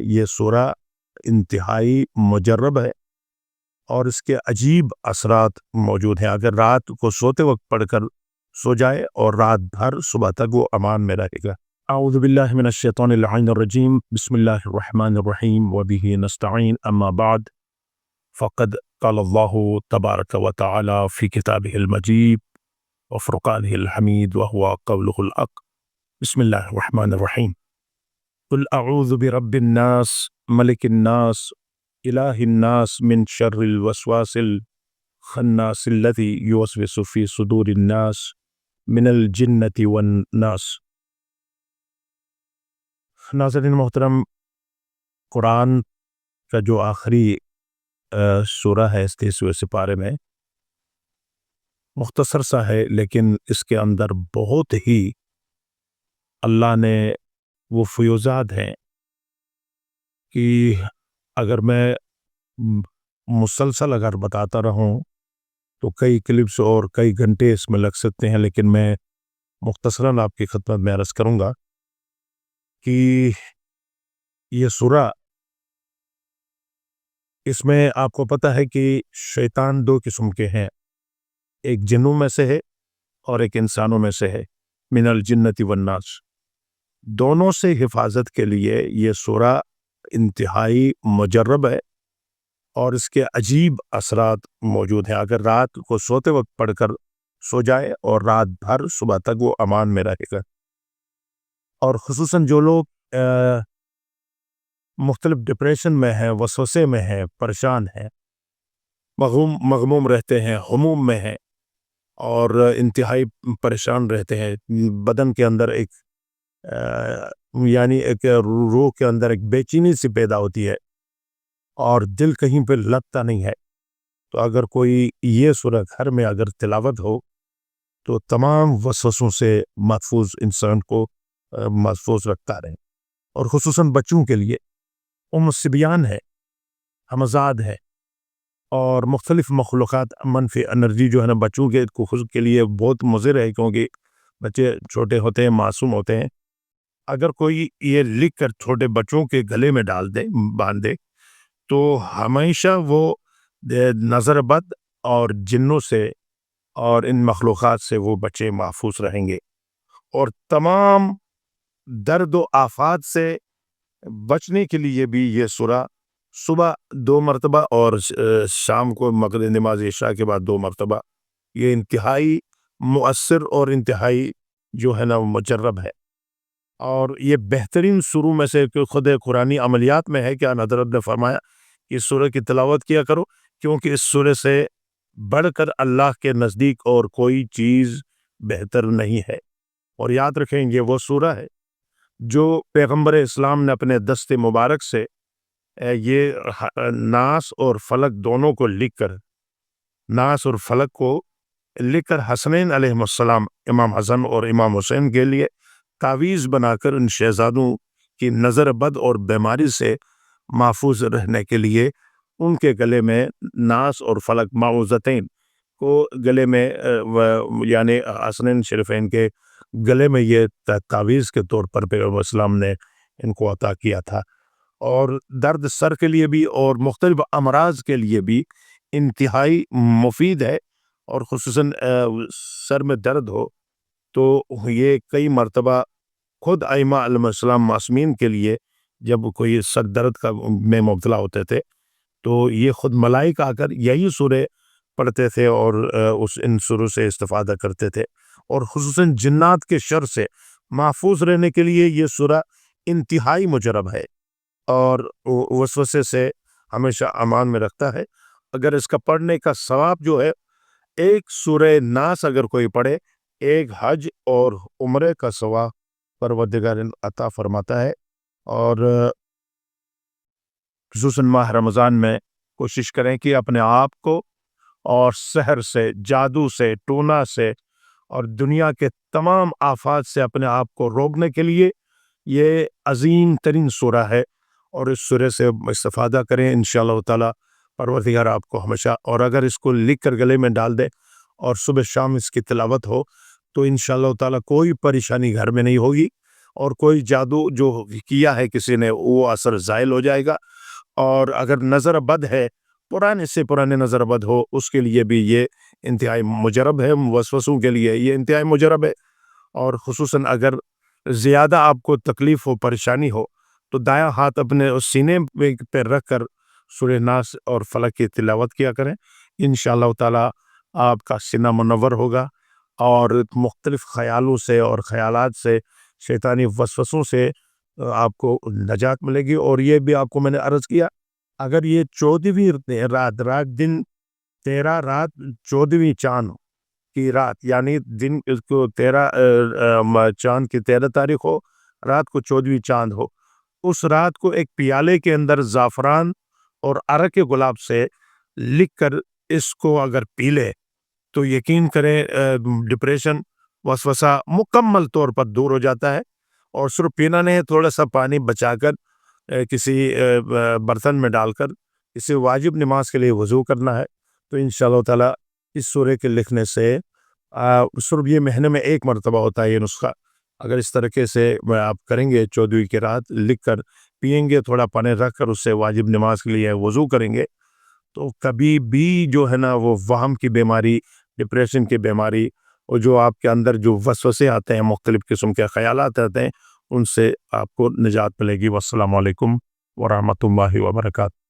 یہ سورہ انتہائی مجرب ہے اور اس کے عجیب اثرات موجود ہیں۔ اگر رات کو سوتے وقت پڑھ کر سو جائے اور رات بھر صبح تک وہ امان میں رہے گا۔ اعوذ باللہ من الشیطان اللعین الرجیم، بسم اللہ الرحمن الرحیم، وبہ نستعین، اما بعد، فقد قال اللہ تبارک و تعالی فی کتابہ المجید وفرقانہ الحمید وہو قولہ الحق۔ بسم اللہ الرحمن الرحیم، قل اعوذ برب الناس ملک الناس الہ الناس من شر الوسواس الخناس الذی یوسوس فی صدور الناس من الجنۃ والناس۔ ناظرین محترم، قرآن کا جو آخری سورہ ہے اس 23ویں سپارے میں، مختصر سا ہے لیکن اس کے اندر بہت ہی اللہ نے وہ فیوزات ہیں کہ اگر میں مسلسل اگر بتاتا رہوں تو کئی کلپس اور کئی گھنٹے اس میں لگ سکتے ہیں، لیکن میں مختصراً آپ کی خدمت میں عرض کروں گا کہ یہ سورہ، اس میں آپ کو پتہ ہے کہ شیطان دو قسم کے ہیں، ایک جنوں میں سے ہے اور ایک انسانوں میں سے ہے، من الجنۃ والناس۔ دونوں سے حفاظت کے لیے یہ سورہ انتہائی مجرب ہے اور اس کے عجیب اثرات موجود ہیں۔ اگر رات کو سوتے وقت پڑھ کر سو جائے اور رات بھر صبح تک وہ امان میں رہے گا۔ اور خصوصاً جو لوگ مختلف ڈپریشن میں ہیں، وسوسے میں ہیں، پریشان ہیں، مغموم رہتے ہیں، ہموم میں ہیں اور انتہائی پریشان رہتے ہیں، بدن کے اندر ایک یعنی ایک روح کے اندر ایک بے چینی سی پیدا ہوتی ہے اور دل کہیں پہ لگتا نہیں ہے، تو اگر کوئی یہ سورہ گھر میں اگر تلاوت ہو تو تمام وسوسوں سے محفوظ انسان کو محفوظ رکھتا رہے۔ اور خصوصاً بچوں کے لیے الصبیان ہے، ہمزاد ہے اور مختلف مخلوقات، منفی انرجی جو ہے نا بچوں کے خود کے لیے بہت مضر ہے، کیونکہ بچے چھوٹے ہوتے ہیں، معصوم ہوتے ہیں۔ اگر کوئی یہ لکھ کر چھوٹے بچوں کے گلے میں ڈال دے، باندھ دے، تو ہمیشہ وہ نظر بد اور جنوں سے اور ان مخلوقات سے وہ بچے محفوظ رہیں گے۔ اور تمام درد و آفات سے بچنے کے لیے بھی یہ سورہ صبح 2 مرتبہ اور شام کو مغرب نماز عشاء کے بعد 2 مرتبہ، یہ انتہائی مؤثر اور انتہائی جو ہے نا مجرب ہے۔ اور یہ بہترین سوروں میں سے کہ خود قرآنی عملیات میں ہے کہ حضرت نے فرمایا کہ اس سورہ کی تلاوت کیا کرو، کیونکہ اس سورہ سے بڑھ کر اللہ کے نزدیک اور کوئی چیز بہتر نہیں ہے۔ اور یاد رکھیں یہ وہ سورہ ہے جو پیغمبر اسلام نے اپنے دست مبارک سے یہ ناس اور فلک دونوں کو لکھ کر، ناس اور فلک کو لکھ کر حسنین علیہ السلام، امام حسن اور امام حسین کے لیے تعویذ بنا کر ان شہزادوں کی نظر بد اور بیماری سے محفوظ رہنے کے لیے ان کے گلے میں ناس اور فلک معوذتین کو گلے میں یعنی حسنین شریفین کے گلے میں یہ تعویذ کے طور پر پیغمبر اسلام نے ان کو عطا کیا تھا۔ اور درد سر کے لیے بھی اور مختلف امراض کے لیے بھی انتہائی مفید ہے، اور خصوصاً سر میں درد ہو تو یہ کئی مرتبہ خود ائمہ علیہ السلام معصومین کے لیے جب کوئی سر درد کا میں مبتلا ہوتے تھے تو یہ خود ملائکہ آ کر یہی سورے پڑھتے تھے اور ان سوروں سے استفادہ کرتے تھے۔ اور خصوصاً جنات کے شر سے محفوظ رہنے کے لیے یہ سورہ انتہائی مجرب ہے اور وسوسے سے ہمیشہ امان میں رکھتا ہے۔ اگر اس کا پڑھنے کا ثواب جو ہے، ایک سورہ ناس اگر کوئی پڑھے، ایک حج اور عمرے کا ثواب پروردگار عطا فرماتا ہے۔ اور خصوصاً ماہ رمضان میں کوشش کریں کہ اپنے آپ کو اور سحر سے، جادو سے، ٹونا سے اور دنیا کے تمام آفات سے اپنے آپ کو روکنے کے لیے یہ عظیم ترین سورہ ہے، اور اس سورہ سے استفادہ کریں انشاءاللہ تعالی۔ پروردگار آپ کو ہمیشہ، اور اگر اس کو لکھ کر گلے میں ڈال دے اور صبح شام اس کی تلاوت ہو تو انشاءاللہ تعالی کوئی پریشانی گھر میں نہیں ہوگی، اور کوئی جادو جو کیا ہے کسی نے وہ اثر زائل ہو جائے گا. اور اگر نظر بد ہے، پرانے سے پرانے نظر بد ہو، اس کے لیے بھی یہ انتہائی مجرب ہے، وسوسوں کے لیے یہ انتہائی مجرب ہے. اور خصوصاً اگر زیادہ آپ کو تکلیف ہو، پریشانی ہو، تو دایاں ہاتھ اپنے اس سینے پہ رکھ کر سورہ ناس اور فلق کی تلاوت کیا کریں. انشاءاللہ تعالی آپ کا سینہ منور ہوگا اور مختلف خیالوں سے اور خیالات سے، شیطانی وسوسوں سے آپ کو نجات ملے گی. اور یہ بھی آپ کو میں نے عرض کیا، اگر یہ 14ویں رات دن 13 رات 14ویں چاند کی رات، یعنی دن اس کو 13 چاند کی 13 تاریخ ہو، رات کو 14ویں چاند ہو، اس رات کو ایک پیالے کے اندر زعفران اور عرق گلاب سے لکھ کر اس کو اگر پی لے تو یقین کریں ڈپریشن، وسوسہ مکمل طور پر دور ہو جاتا ہے. اور صرف پینا نہیں ہے، تھوڑا سا پانی بچا کر کسی برتن میں ڈال کر اسے واجب نماز کے لیے وضو کرنا ہے. تو انشاءاللہ تعالی اس سورے کے لکھنے سے صرف یہ مہینے میں ایک مرتبہ ہوتا ہے یہ نسخہ. اگر اس طریقے سے آپ کریں گے، 14ویں کی رات لکھ کر پئیں گے، تھوڑا پانی رکھ کر اس سے واجب نماز کے لیے وضو کریں گے، تو کبھی بھی جو ہے نا وہ وہم کی بیماری، ڈپریشن کی بیماری، اور جو آپ کے اندر جو وسوسے آتے ہیں، مختلف قسم کے خیالات آتے ہیں، ان سے آپ کو نجات ملے گی. والسلام علیکم ورحمۃ اللہ وبرکاتہ.